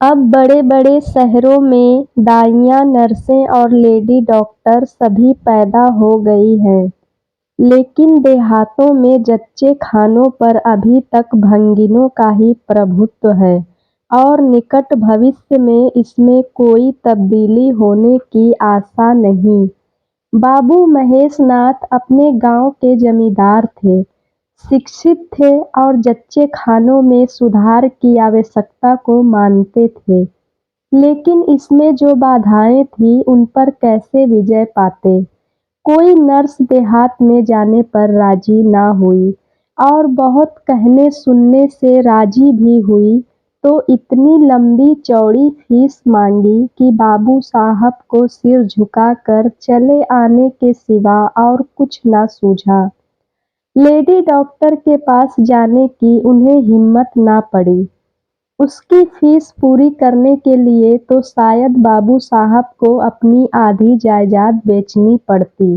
अब बड़े-बड़े शहरों में दाइयाँ, नर्सें और लेडी डॉक्टर सभी पैदा हो गई हैं, लेकिन देहातों में जच्चे खानों पर अभी तक भंगिनों का ही प्रभुत्व है और निकट भविष्य में इसमें कोई तब्दीली होने की आशा नहीं। बाबू महेशनाथ अपने गांव के जमींदार थे, शिक्षित थे और जच्चे खानों में सुधार की आवश्यकता को मानते थे। लेकिन इसमें जो बाधाएं थीं उन पर कैसे विजय पाते? कोई नर्स देहात में जाने पर राजी ना हुई और बहुत कहने सुनने से राजी भी हुई तो इतनी लंबी चौड़ी फीस मांगी कि बाबू साहब को सिर झुकाकर चले आने के सिवा और कुछ ना सूझा। लेडी डॉक्टर के पास जाने की उन्हें हिम्मत ना पड़ी। उसकी फीस पूरी करने के लिए तो शायद बाबू साहब को अपनी आधी जायदाद बेचनी पड़ती।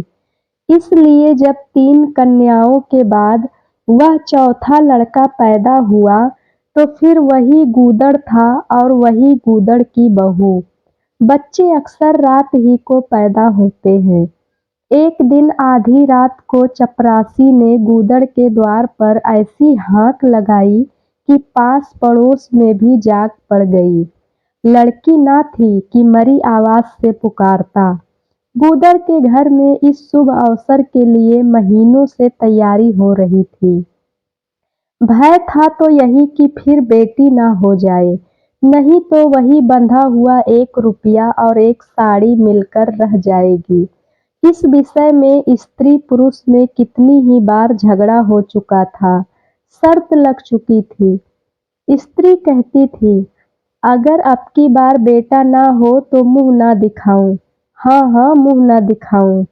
इसलिए जब 3 कन्याओं के बाद वह चौथा लड़का पैदा हुआ तो फिर वही गूदड़ था और वही गूदड़ की बहू। बच्चे अक्सर रात ही को पैदा होते हैं। एक दिन आधी रात को चपरासी ने गूदड़ के द्वार पर ऐसी हाँक लगाई कि पास पड़ोस में भी जाग पड़ गई। लड़की ना थी कि मरी आवाज से पुकारता। गूदड़ के घर में इस शुभ अवसर के लिए महीनों से तैयारी हो रही थी। भय था तो यही कि फिर बेटी ना हो जाए, नहीं तो वही बंधा हुआ 1 रुपया और 1 साड़ी मिलकर रह जाएगी। इस विषय में स्त्री पुरुष में कितनी ही बार झगड़ा हो चुका था, शर्त लग चुकी थी। स्त्री कहती थी, अगर अब की बार बेटा ना हो तो मुंह ना दिखाऊं। हाँ हाँ, मुंह ना दिखाऊं,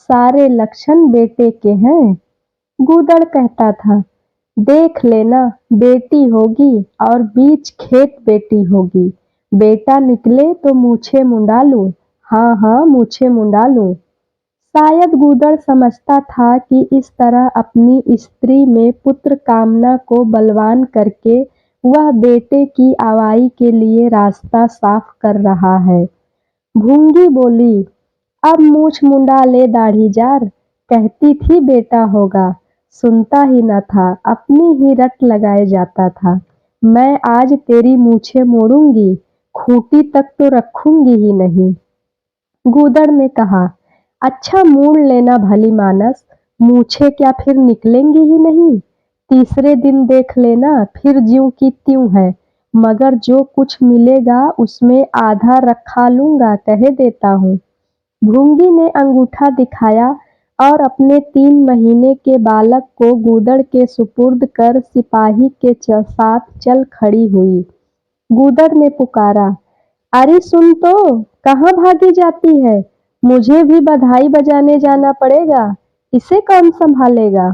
सारे लक्षण बेटे के हैं। गूदड़ कहता था, देख लेना, बेटी होगी और बीच खेत बेटी होगी। बेटा निकले तो मूछें मुंडा लूं। हाँ हाँ, मूछें मुंडा लूं। शायद गूदड़ समझता था कि इस तरह अपनी स्त्री में पुत्र कामना को बलवान करके वह बेटे की आवाई के लिए रास्ता साफ कर रहा है। भूंगी बोली, अब मूछ मुंडा ले दाढ़ीजार, कहती थी बेटा होगा, सुनता ही न था, अपनी ही रट लगाए जाता था। मैं आज तेरी मूछें मोड़ूंगी, खूंटी तक तो रखूंगी ही नहीं। गूदड़ ने कहा, अच्छा मोड़ लेना भली मानस, मूछें क्या फिर निकलेंगी ही नहीं? तीसरे दिन देख लेना, फिर ज्यों की त्यों है, मगर जो कुछ मिलेगा उसमें आधा रखा लूंगा, कह देता हूँ। भूंगी ने अंगूठा दिखाया और अपने 3 महीने के बालक को गूदड़ के सुपुर्द कर सिपाही के साथ चल खड़ी हुई। गूदड़ ने पुकारा, अरे सुन तो, कहाँ भागी जाती है? मुझे भी बधाई बजाने जाना पड़ेगा, इसे कौन संभालेगा?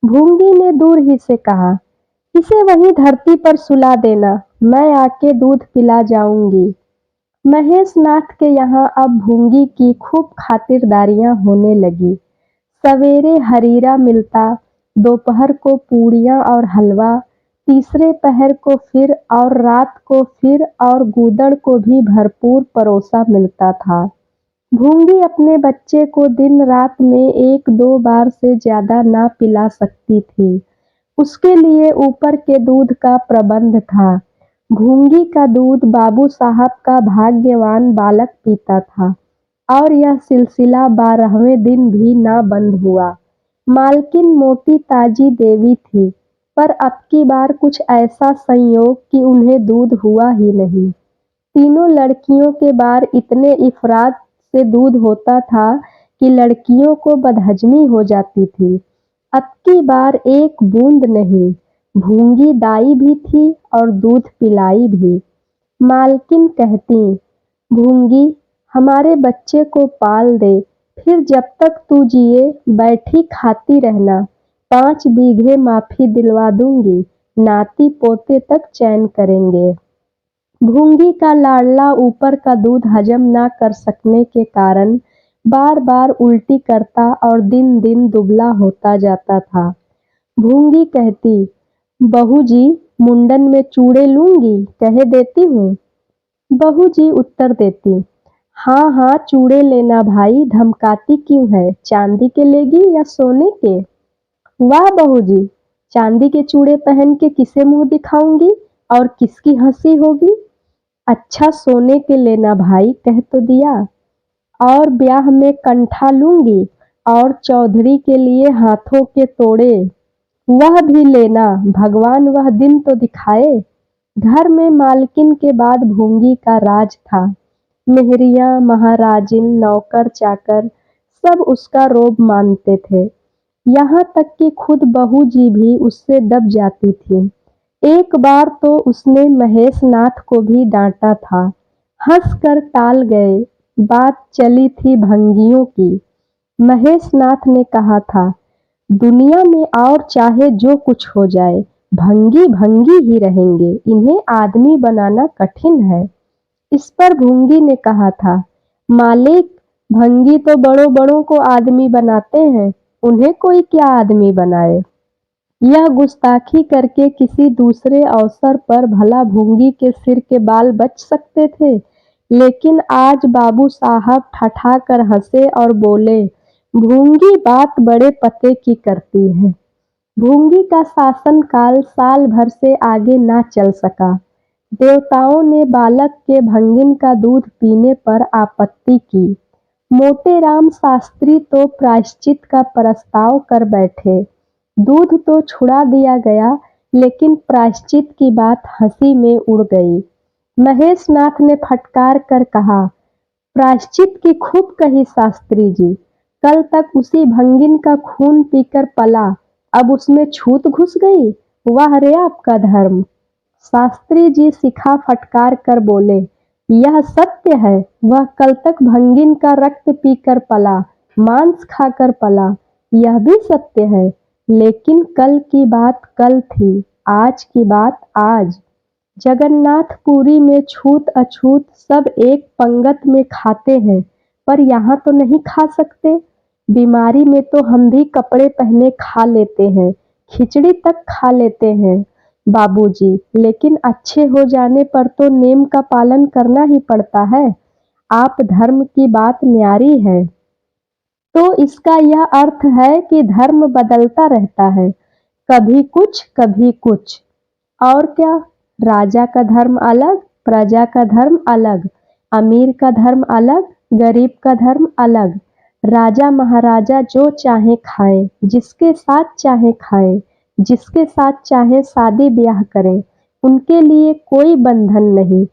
भूंगी ने दूर ही से कहा, इसे वहीं धरती पर सुला देना, मैं आके दूध पिला जाऊंगी। महेशनाथ के यहाँ अब भूंगी की खूब खातिरदारियां होने लगी। सवेरे हरीरा मिलता, दोपहर को पूड़ियाँ और हलवा, तीसरे पहर को फिर और रात को फिर और गूदड़ को भी भरपूर परोसा मिलता था। भूंगी अपने बच्चे को दिन रात में 1-2 बार से ज्यादा ना पिला सकती थी। उसके लिए ऊपर के दूध का प्रबंध था। भूंगी का दूध बाबू साहब का भाग्यवान बालक पीता था और यह सिलसिला 12वें दिन भी ना बंद हुआ। मालकिन मोटी ताजी देवी थी, पर अब की बार कुछ ऐसा संयोग कि उन्हें दूध हुआ ही नहीं। तीनों लड़कियों के बार इतने इफरात से दूध होता था कि लड़कियों को बदहजमी हो जाती थी। अब की बार एक बूंद नहीं। भूंगी दाई भी थी और दूध पिलाई भी। मालकिन कहती, भूंगी, हमारे बच्चे को पाल दे, फिर जब तक तू जिए बैठी खाती रहना, 5 बीघे माफी दिलवा दूंगी, नाती पोते तक चैन करेंगे। भूंगी का लाडला ऊपर का दूध हजम न कर सकने के कारण बार बार उल्टी करता और दिन दिन दुबला होता जाता था। भूंगी कहती, बहू जी, मुंडन में चूड़े लूंगी, कह देती हूँ। बहू जी उत्तर देती, हाँ हाँ चूड़े लेना भाई, धमकाती क्यों है, चांदी के लेगी या सोने के? वाह बहू जी, चांदी के चूड़े पहन के किसे मुंह दिखाऊंगी और किसकी हंसी होगी? अच्छा सोने के लेना भाई, कह तो दिया। और ब्याह में कंठा लूंगी और चौधरी के लिए हाथों के तोड़े वह भी लेना, भगवान वह दिन तो दिखाए। घर में मालकिन के बाद भूंगी का राज था। मेहरियां, महाराजिन, नौकर चाकर सब उसका रोब मानते थे। यहाँ तक कि खुद बहू जी भी उससे दब जाती थी। एक बार तो उसने महेश नाथ को भी डांटा था। हंसकर टाल गए। बात चली थी भंगियों की। महेश नाथ ने कहा था, दुनिया में और चाहे जो कुछ हो जाए, भंगी भंगी ही रहेंगे, इन्हें आदमी बनाना कठिन है। इस पर भूंगी ने कहा था, मालिक, भंगी तो बड़ों बड़ों को आदमी बनाते हैं, उन्हें कोई क्या आदमी बनाए। यह गुस्ताखी करके किसी दूसरे अवसर पर भला भूंगी के सिर के बाल बच सकते थे, लेकिन आज बाबू साहब ठठाकर हंसे और बोले, भूंगी बात बड़े पते की करती है। भूंगी का शासन काल साल भर से आगे ना चल सका। देवताओं ने बालक के भंगिन का दूध पीने पर आपत्ति की। मोटे राम शास्त्री तो प्रायश्चित का प्रस्ताव कर बैठे। दूध तो छुड़ा दिया गया, लेकिन प्रायश्चित की बात हंसी में उड़ गई। महेश नाथ ने फटकार कर कहा, प्रायश्चित की खूब कही शास्त्री जी, कल तक उसी भंगिन का खून पीकर पला, अब उसमें छूत घुस गई। वाह रे आपका धर्म। शास्त्री जी शिखा फटकार कर बोले, यह सत्य है, वह कल तक भंगिन का रक्त पीकर पला, मांस खाकर पला, यह भी सत्य है, लेकिन कल की बात कल थी, आज की बात आज। जगन्नाथपुरी में छूत अछूत सब एक पंगत में खाते हैं, पर यहाँ तो नहीं खा सकते। बीमारी में तो हम भी कपड़े पहने खा लेते हैं, खिचड़ी तक खा लेते हैं बाबूजी, लेकिन अच्छे हो जाने पर तो नेम का पालन करना ही पड़ता है। आप धर्म की बात न्यारी है। तो इसका यह अर्थ है कि धर्म बदलता रहता है, कभी कुछ कभी कुछ। और क्या, राजा का धर्म अलग, प्रजा का धर्म अलग, अमीर का धर्म अलग, गरीब का धर्म अलग। राजा महाराजा जो चाहे खाएं, जिसके साथ चाहे खाएं, जिसके साथ चाहे शादी ब्याह करें, उनके लिए कोई बंधन नहीं।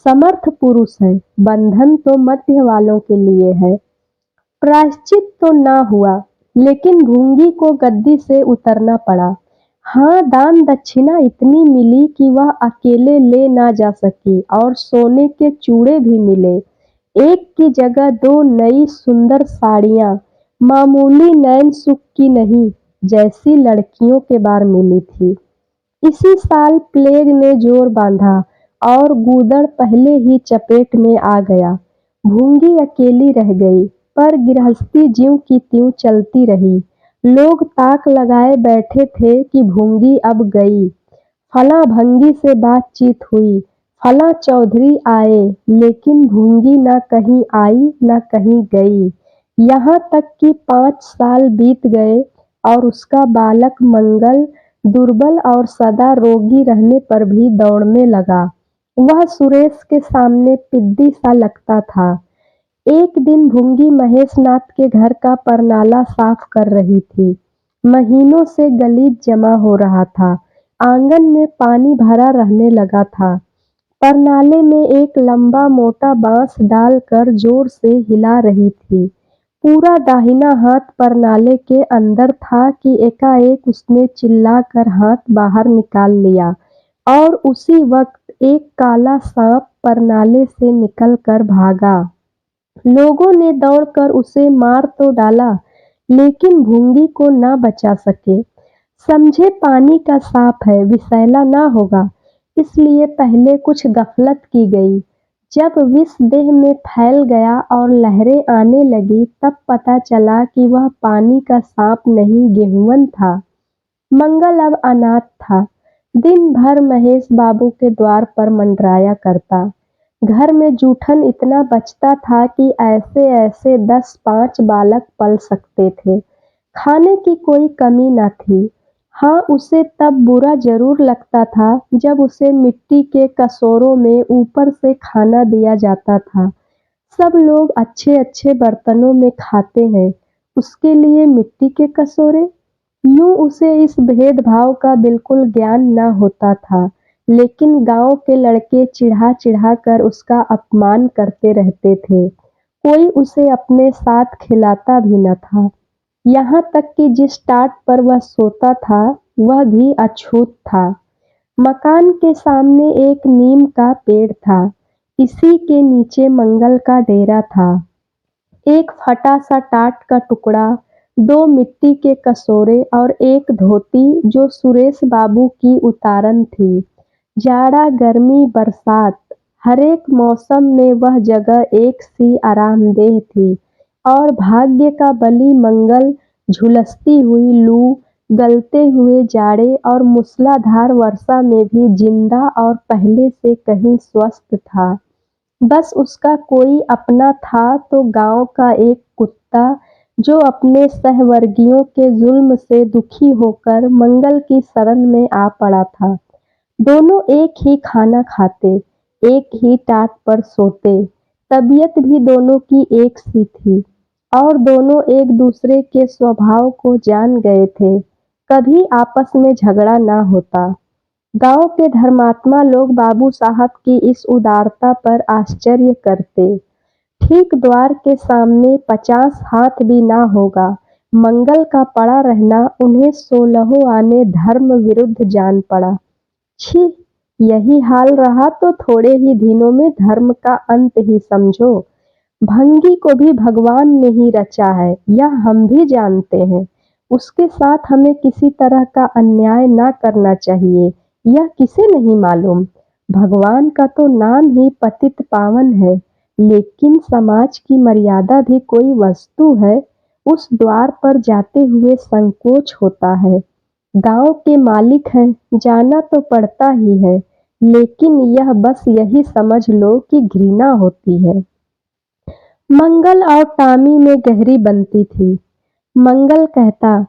समर्थ पुरुष हैं, बंधन तो मध्य वालों के लिए है। प्रायश्चित तो ना हुआ, लेकिन भूंगी को गद्दी से उतरना पड़ा। हाँ, दान दक्षिणा इतनी मिली कि वह अकेले ले ना जा सकी और सोने के चूड़े भी मिले। एक की जगह दो नई सुंदर साड़ियाँ, मामूली नैन सुख की नहीं, जैसी लड़कियों के बार मिली थी। इसी साल प्लेग ने जोर बांधा और गूदड़ पहले ही चपेट में आ गया। भूंगी अकेली रह गई, पर गृहस्थी ज्यों की त्यों चलती रही। लोग ताक लगाए बैठे थे कि भूंगी अब गई। फलां भंगी से बातचीत हुई, फलां चौधरी आए, लेकिन भूंगी न कहीं आई न कहीं गई। यहाँ तक कि 5 साल बीत गए और उसका बालक मंगल दुर्बल और सदा रोगी रहने पर भी दौड़ने लगा। वह सुरेश के सामने पिद्दी सा लगता था। एक दिन भूंगी महेशनाथ के घर का परनाला साफ कर रही थी। महीनों से गलीच जमा हो रहा था। आंगन में पानी भरा रहने लगा था। परनाले में एक लंबा मोटा बांस डालकर जोर से हिला रही थी। पूरा दाहिना हाथ परनाले के अंदर था कि एकाएक उसने चिल्लाकर हाथ बाहर निकाल लिया और उसी वक्त एक काला सांप परनाले से निकलकर भागा। लोगों ने दौड़कर उसे मार तो डाला, लेकिन भूंगी को ना बचा सके। समझे पानी का सांप है, विषैला ना होगा, इसलिए पहले कुछ गफलत की गई। जब विष देह में फैल गया और लहरें आने लगी, तब पता चला कि वह पानी का सांप नहीं, गेहुअन था। मंगल अब अनाथ था। दिन भर महेश बाबू के द्वार पर मंडराया करता। घर में जूठन इतना बचता था कि ऐसे ऐसे 10-5 बालक पल सकते थे। खाने की कोई कमी न थी। हाँ, उसे तब बुरा ज़रूर लगता था जब उसे मिट्टी के कटोरों में ऊपर से खाना दिया जाता था। सब लोग अच्छे-अच्छे बर्तनों में खाते हैं, उसके लिए मिट्टी के कटोरे? यूँ उसे इस भेदभाव का बिल्कुल ज्ञान न होता था, लेकिन गाँव के लड़के चिढ़ा-चिढ़ा कर उसका अपमान करते रहते थे। कोई उसे अपने साथ खिलाता भी न था। यहाँ तक कि जिस टाट पर वह सोता था, वह भी अछूत था। मकान के सामने एक नीम का पेड़ था। इसी के नीचे मंगल का डेरा था। एक फटा-सा टाट का टुकड़ा, 2 मिट्टी के कटोरे और एक धोती जो सुरेश बाबू की उतारन थी। जाड़ा, गर्मी, बरसात, हरेक मौसम में वह जगह एक सी आरामदेह थी और भाग्य का बली मंगल झुलसती हुई लू, गलते हुए जाड़े और मूसलाधार वर्षा में भी जिंदा और पहले से कहीं स्वस्थ था। बस उसका कोई अपना था तो गाँव का एक कुत्ता जो अपने सहवर्गियों के जुल्म से दुखी होकर मंगल की शरण में आ पड़ा था। दोनों एक ही खाना खाते, एक ही टाट पर सोते, तबीयत भी दोनों की एक सी थी और दोनों एक दूसरे के स्वभाव को जान गए थे। कभी आपस में झगड़ा ना होता। गांव के धर्मात्मा लोग बाबू साहब की इस उदारता पर आश्चर्य करते। ठीक द्वार के सामने 50 हाथ भी ना होगा, मंगल का पड़ा रहना उन्हें 16 आने धर्म विरुद्ध जान पड़ा। छी! यही हाल रहा तो थोड़े ही दिनों में धर्म का अंत ही समझो। भंगी को भी भगवान ने ही रचा है, यह हम भी जानते हैं। उसके साथ हमें किसी तरह का अन्याय ना करना चाहिए, यह किसे नहीं मालूम। भगवान का तो नाम ही पतित पावन है, लेकिन समाज की मर्यादा भी कोई वस्तु है, उस द्वार पर जाते हुए संकोच होता है। गांव के मालिक हैं, जाना तो पड़ता ही है, लेकिन यह बस यही समझ लो कि घृणा होती है। मंगल और टॉमी में गहरी बनती थी। मंगल कहता,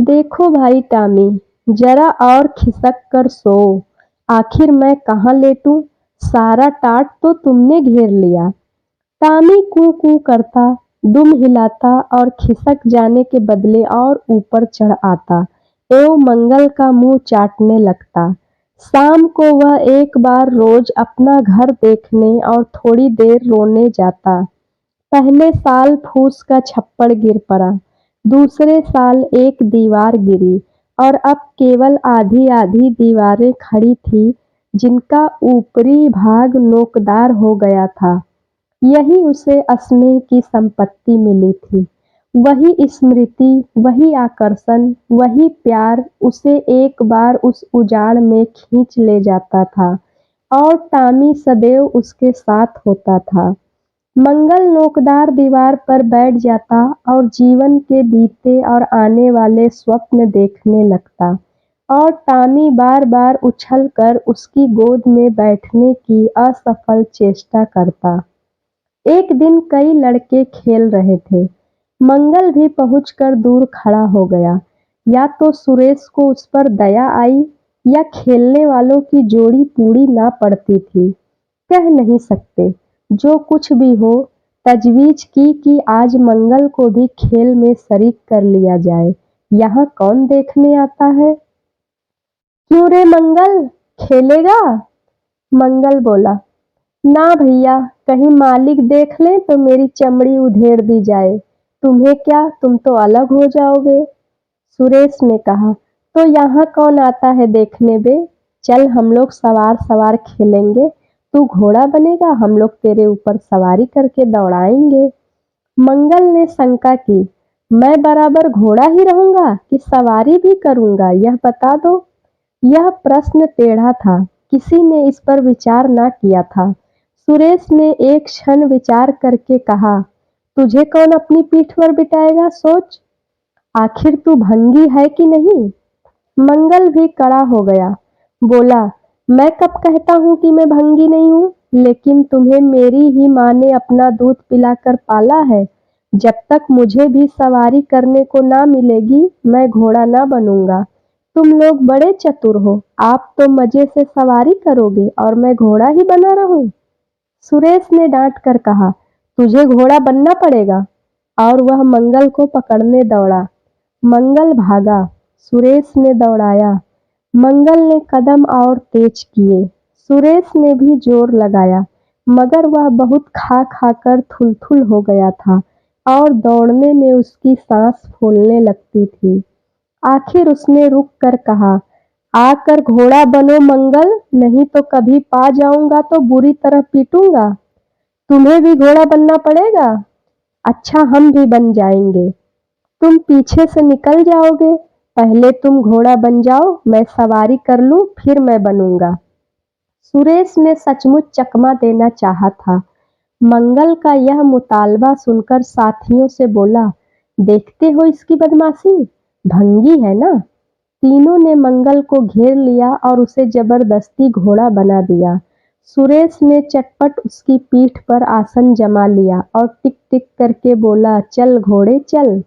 देखो भाई टॉमी, जरा और खिसक कर सो। आखिर मैं कहाँ लेटूं? सारा टाट तो तुमने घेर लिया। टॉमी कू कू करता, दुम हिलाता और खिसक जाने के बदले और ऊपर चढ़ आता एवं मंगल का मुंह चाटने लगता। शाम को वह एक बार रोज अपना घर देखने और थोड़ी देर रोने जाता। पहले साल फूस का छप्पड़ गिर पड़ा, दूसरे साल एक दीवार गिरी और अब केवल आधी-आधी दीवारें खड़ी थी जिनका ऊपरी भाग नोकदार हो गया था। यही उसे स्नेह की संपत्ति मिली थी। वही स्मृति, वही आकर्षण, वही प्यार उसे एक बार उस उजाड़ में खींच ले जाता था और टॉमी सदैव उसके साथ होता था। मंगल नोकदार दीवार पर बैठ जाता और जीवन के बीते और आने वाले स्वप्न देखने लगता और टॉमी बार-बार उछलकर उसकी गोद में बैठने की असफल चेष्टा करता। एक दिन कई लड़के खेल रहे थे। मंगल भी पहुंचकर दूर खड़ा हो गया। या तो सुरेश को उस पर दया आई या खेलने वालों की जोड़ी पूरी ना पड़ती थी। कह नहीं सकते। जो कुछ भी हो, तजवीज़ की कि आज मंगल को भी खेल में शरीक कर लिया जाए। यहाँ कौन देखने आता है? क्यों रे मंगल, खेलेगा? मंगल बोला, ना भैया, कहीं मालिक देख लें तो मेरी चमड़ी उधेड़ दी जाए। तुम्हें क्या, तुम तो अलग हो जाओगे। सुरेश ने कहा, तो यहाँ कौन आता है देखने बे? चल हम लोग सवार-सवार खेलेंगे। तू घोड़ा बनेगा, हम लोग तेरे ऊपर सवारी करके दौड़ाएंगे। मंगल ने शंका की, मैं बराबर घोड़ा ही रहूंगा कि सवारी भी करूंगा, यह बता दो। यह प्रश्न टेढ़ा था, किसी ने इस पर विचार ना किया था। सुरेश ने एक क्षण विचार करके कहा, तुझे कौन अपनी पीठ पर बिठाएगा, सोच। आखिर तू भंगी है कि नहीं? मंगल भी कड़ा हो गया। बोला, मैं कब कहता हूँ कि मैं भंगी नहीं हूँ? लेकिन तुम्हें मेरी ही माँ ने अपना दूध पिलाकर पाला है। जब तक मुझे भी सवारी करने को ना मिलेगी, मैं घोड़ा ना बनूंगा। तुम लोग बड़े चतुर हो, आप तो मजे से सवारी करोगे और मैं घोड़ा ही बना रहूं। सुरेश ने डांट कर कहा, तुझे घोड़ा बनना पड़ेगा। और वह मंगल को पकड़ने दौड़ा। मंगल भागा, सुरेश ने दौड़ाया। मंगल ने कदम और तेज किए। सुरेश ने भी जोर लगाया, मगर वह बहुत खा खाकर थुल-थुल हो गया था और दौड़ने में उसकी सांस फूलने लगती थी। आखिर उसने रुक कर कहा, आकर घोड़ा बनो मंगल, नहीं तो कभी पा जाऊंगा तो बुरी तरह पीटूंगा। तुम्हें भी घोड़ा बनना पड़ेगा। अच्छा, हम भी बन जाएंगे। तुम पीछे से निकल जाओगे। पहले तुम घोड़ा बन जाओ, मैं सवारी कर लूं, फिर मैं बनूंगा। सुरेश ने सचमुच चकमा देना चाहा था। मंगल का यह मुतालबा सुनकर साथियों से बोला, देखते हो इसकी बदमाशी, भंगी है ना। तीनों ने मंगल को घेर लिया और उसे जबरदस्ती घोड़ा बना दिया। सुरेश ने चटपट उसकी पीठ पर आसन जमा लिया और टिक टिक करके बोला, चल घोड़े चल।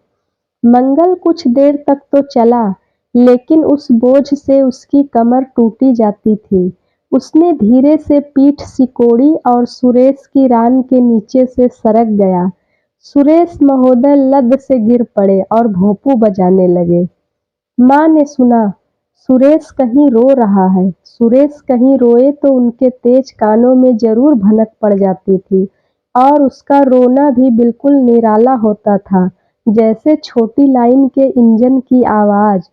मंगल कुछ देर तक तो चला, लेकिन उस बोझ से उसकी कमर टूटी जाती थी। उसने धीरे से पीठ सिकोड़ी और सुरेश की रान के नीचे से सरक गया। सुरेश महोदय लद से गिर पड़े और भोंपू बजाने लगे। माँ ने सुना, सुरेश कहीं रो रहा है। सुरेश कहीं रोए तो उनके तेज कानों में जरूर भनक पड़ जाती थी और उसका रोना भी बिल्कुल निराला होता था, जैसे छोटी लाइन के इंजन की आवाज।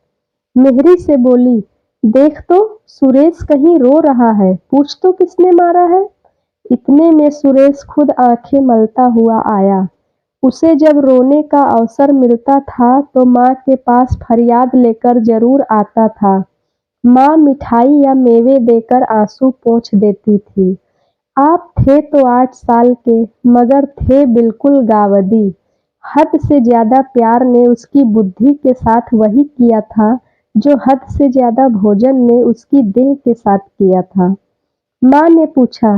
मिहरी से बोली, देख तो सुरेश कहीं रो रहा है, पूछ तो किसने मारा है। इतने में सुरेश खुद आंखें मलता हुआ आया। उसे जब रोने का अवसर मिलता था तो माँ के पास फरियाद लेकर जरूर आता था। माँ मिठाई या मेवे देकर आंसू पोंछ देती थी। आप थे तो 8 साल के, मगर थे बिल्कुल गावदी। हद से ज्यादा प्यार ने उसकी बुद्धि के साथ वही किया था जो हद से ज्यादा भोजन ने उसकी देह के साथ किया था। माँ ने पूछा,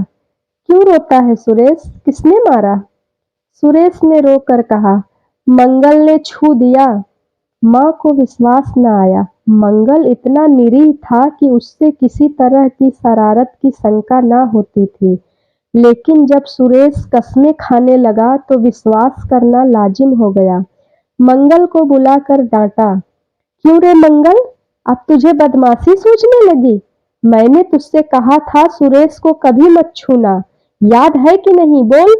क्यों रोता है सुरेश, किसने मारा। सुरेश ने रोकर कहा, मंगल ने छू दिया। माँ को विश्वास न आया। मंगल इतना निरीह था कि उससे किसी तरह की शरारत की शंका न होती थी, लेकिन जब सुरेश कस्में खाने लगा तो विश्वास करना लाजिम हो गया। मंगल को बुलाकर डांटा, क्यों रे मंगल, अब तुझे बदमाशी सूझने लगी। मैंने तुझसे कहा था सुरेश को कभी मत छूना, याद है कि नहीं, बोल।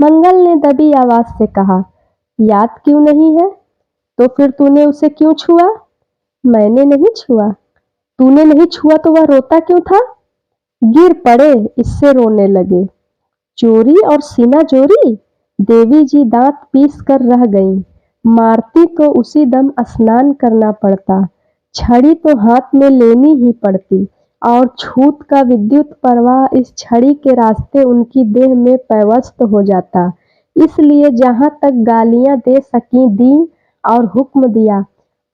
मंगल ने दबी आवाज से कहा, याद क्यों नहीं है, तो फिर तूने उसे क्यों छुआ। मैंने नहीं छुआ। तूने नहीं छुआ तो वह रोता क्यों था। गिर पड़े, इससे रोने लगे। चोरी और सीना जोरी। देवी जी दांत पीस कर रह गईं। मारती तो उसी दम स्नान करना पड़ता, छड़ी तो हाथ में लेनी ही पड़ती और छूत का विद्युत प्रवाह इस छड़ी के रास्ते उनकी देह में पैवस्त हो जाता। इसलिए जहां तक गालियां दे सकी दी और हुक्म दिया,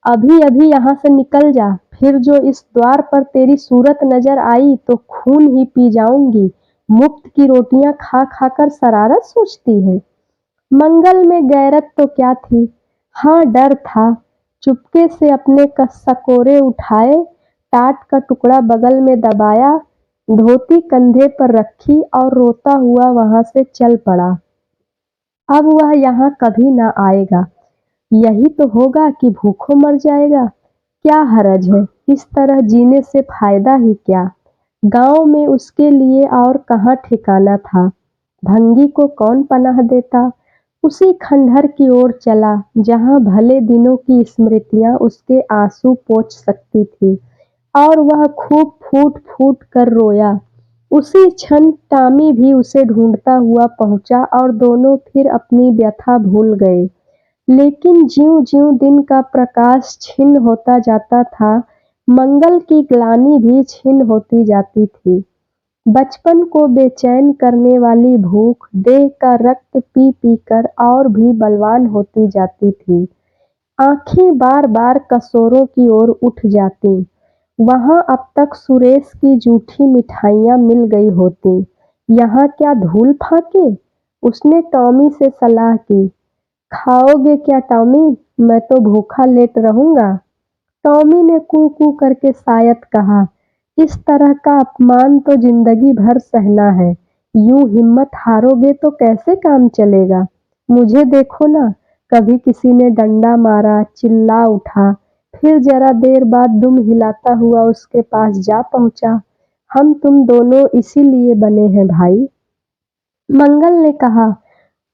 अभी अभी यहाँ से निकल जा, फिर जो इस द्वार पर तेरी सूरत नजर आई तो खून ही पी जाऊंगी। मुफ्त की रोटियां खा खाकर शरारत सोचती है। मंगल में गैरत तो क्या थी, हाँ डर था। चुपके से अपने सकोरे उठाए, टाट का टुकड़ा बगल में दबाया, धोती कंधे पर रखी और रोता हुआ वहां से चल पड़ा। अब वह यहाँ कभी ना आएगा। यही तो होगा कि भूखों मर जाएगा। क्या हरज है, इस तरह जीने से फायदा ही क्या। गांव में उसके लिए और कहाँ ठिकाना था। भंगी को कौन पनाह देता। उसी खंडहर की ओर चला जहां भले दिनों की स्मृतियां उसके आंसू पोंछ सकती थी, और वह खूब फूट फूट कर रोया। उसी क्षण टॉमी भी उसे ढूंढता हुआ पहुंचा और दोनों फिर अपनी व्यथा भूल गए। लेकिन ज्यों-ज्यों दिन का प्रकाश क्षीण होता जाता था, मंगल की ग्लानि भी क्षीण होती जाती थी। बचपन को बेचैन करने वाली भूख देह का रक्त पी पी कर और भी बलवान होती जाती थी। आंखें बार बार कसोरों की ओर उठ जाती। वहां अब तक सुरेश की जूठी मिठाइयां मिल गई होती। यहाँ क्या धूल फाके? उसने टॉमी से सलाह की। खाओगे क्या टॉमी? मैं तो भूखा लेट रहूंगा। टॉमी ने कू कू करके शायद कहा, इस तरह का अपमान तो जिंदगी भर सहना है। यूं हिम्मत हारोगे तो कैसे काम चलेगा? मुझे देखो ना, कभी किसी ने डंडा मारा, चिल्ला उठा, फिर जरा देर बाद दुम हिलाता हुआ उसके पास जा पहुंचा। हम तुम दोनों इसीलिए बने हैं भाई। मंगल ने कहा,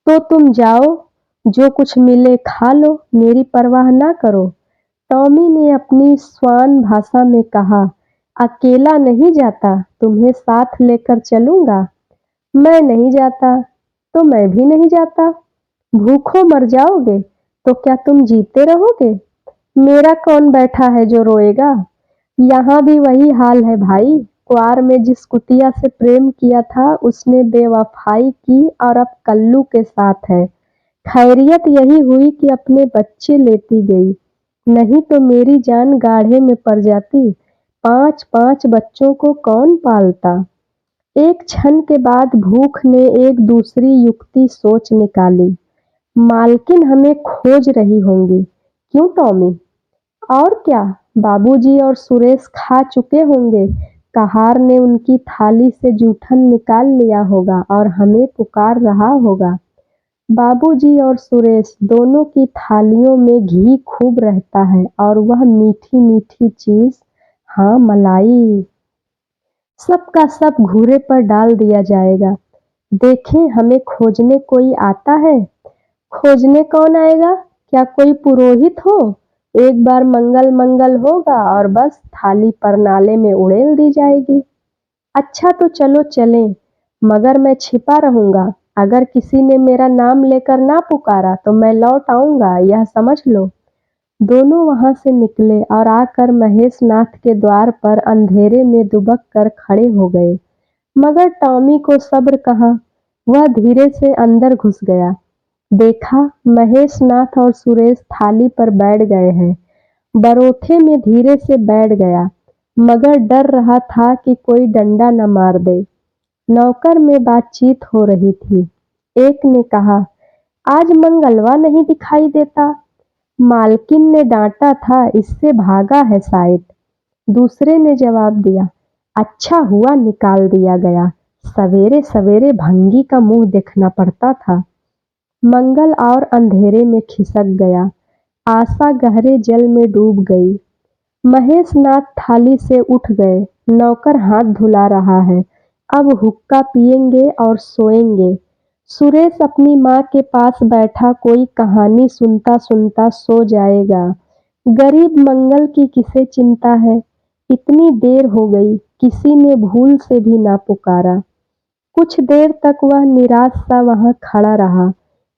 तो तुम जाओ, जो कुछ मिले खा लो, मेरी परवाह ना करो। टॉमी ने अपनी स्वान भाषा में कहा, अकेला नहीं जाता, तुम्हें साथ लेकर चलूंगा। मैं नहीं जाता, तो मैं भी नहीं जाता। भूखों मर जाओगे, तो क्या तुम जीते रहोगे? मेरा कौन बैठा है जो रोएगा? यहाँ भी वही हाल है भाई। कुआर में जिस कुतिया से प्रेम किया था, उसने बेवफाई की और अब कल्लू के साथ है। खैरियत यही हुई कि अपने बच्चे लेती गई, नहीं तो मेरी जान गाढ़े में पड़ जाती। 5-5 बच्चों को कौन पालता? एक क्षण के बाद भूख ने एक दूसरी युक्ति सोच निकाली। मालकिन हमें खोज रही होंगी, क्यों टॉमी? और क्या, बाबूजी और सुरेश खा चुके होंगे। कहार ने उनकी थाली से जूठन निकाल लिया होगा और हमें पुकार रहा होगा। बाबूजी और सुरेश दोनों की थालियों में घी खूब रहता है और वह मीठी मीठी चीज, हाँ मलाई, सबका सब घूरे पर डाल दिया जाएगा। देखें, हमें खोजने कोई आता है? खोजने कौन आएगा? क्या कोई पुरोहित हो? एक बार मंगल मंगल होगा और बस थाली पर नाले में उड़ेल दी जाएगी। अच्छा तो चलो चलें, मगर मैं छिपा रहूंगा। अगर किसी ने मेरा नाम लेकर ना पुकारा तो मैं लौट आऊंगा, यह समझ लो। दोनों वहां से निकले और आकर महेश नाथ के द्वार पर अंधेरे में दुबक कर खड़े हो गए। मगर टॉमी को सब्र कहाँ, वह धीरे से अंदर घुस गया। देखा, महेश नाथ और सुरेश थाली पर बैठ गए हैं। बरोठे में धीरे से बैठ गया, मगर डर रहा था कि कोई डंडा न मार दे। नौकर में बातचीत हो रही थी। एक ने कहा, आज मंगलवा नहीं दिखाई देता। मालकिन ने डांटा था, इससे भागा है शायद। दूसरे ने जवाब दिया, अच्छा हुआ निकाल दिया गया, सवेरे सवेरे भंगी का मुंह देखना पड़ता था। मंगल और अंधेरे में खिसक गया। आशा गहरे जल में डूब गई। महेश नाथ थाली से उठ गए। नौकर हाथ धुला रहा है। अब हुक्का पिएंगे और सोएंगे। सुरेश अपनी माँ के पास बैठा कोई कहानी सुनता सुनता सो जाएगा। गरीब मंगल की किसे चिंता है? इतनी देर हो गई, किसी ने भूल से भी ना पुकारा। कुछ देर तक वह निराश सा वहां खड़ा रहा।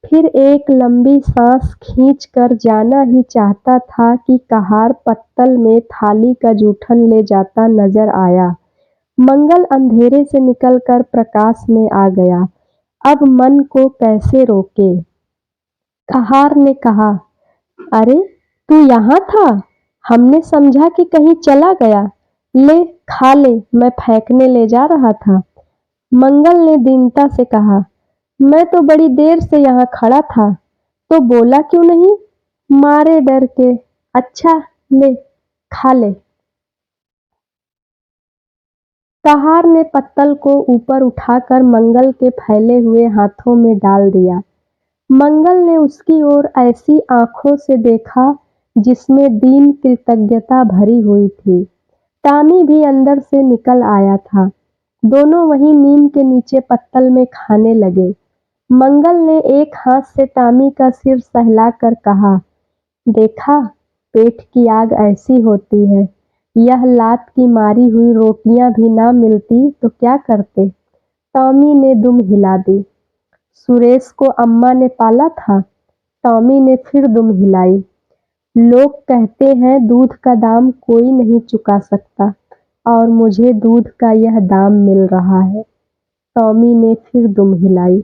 फिर एक लंबी सांस खींचकर जाना ही चाहता था कि कहार पत्तल में थाली का जूठन ले जाता नजर आया। मंगल अंधेरे से निकलकर प्रकाश में आ गया। अब मन को कैसे रोके? कहार ने कहा, अरे तू यहाँ था? हमने समझा कि कहीं चला गया। ले खा ले, मैं फेंकने ले जा रहा था। मंगल ने दीनता से कहा, मैं तो बड़ी देर से यहाँ खड़ा था, तो बोला क्यों नहीं? मारे डर के। अच्छा, ले खा ले। कहार ने पत्तल को ऊपर उठाकर मंगल के फैले हुए हाथों में डाल दिया। मंगल ने उसकी ओर ऐसी आंखों से देखा जिसमें दीन कृतज्ञता भरी हुई थी। टॉमी भी अंदर से निकल आया था। दोनों वहीं नीम के नीचे पत्तल में खाने लगे। मंगल ने एक हाथ से टॉमी का सिर सहलाकर कहा, देखा, पेट की आग ऐसी होती है। यह लात की मारी हुई रोटियां भी ना मिलती तो क्या करते? टॉमी ने दुम हिला दी। सुरेश को अम्मा ने पाला था। टॉमी ने फिर दुम हिलाई। लोग कहते हैं दूध का दाम कोई नहीं चुका सकता, और मुझे दूध का यह दाम मिल रहा है। टॉमी ने फिर दुम हिलाई।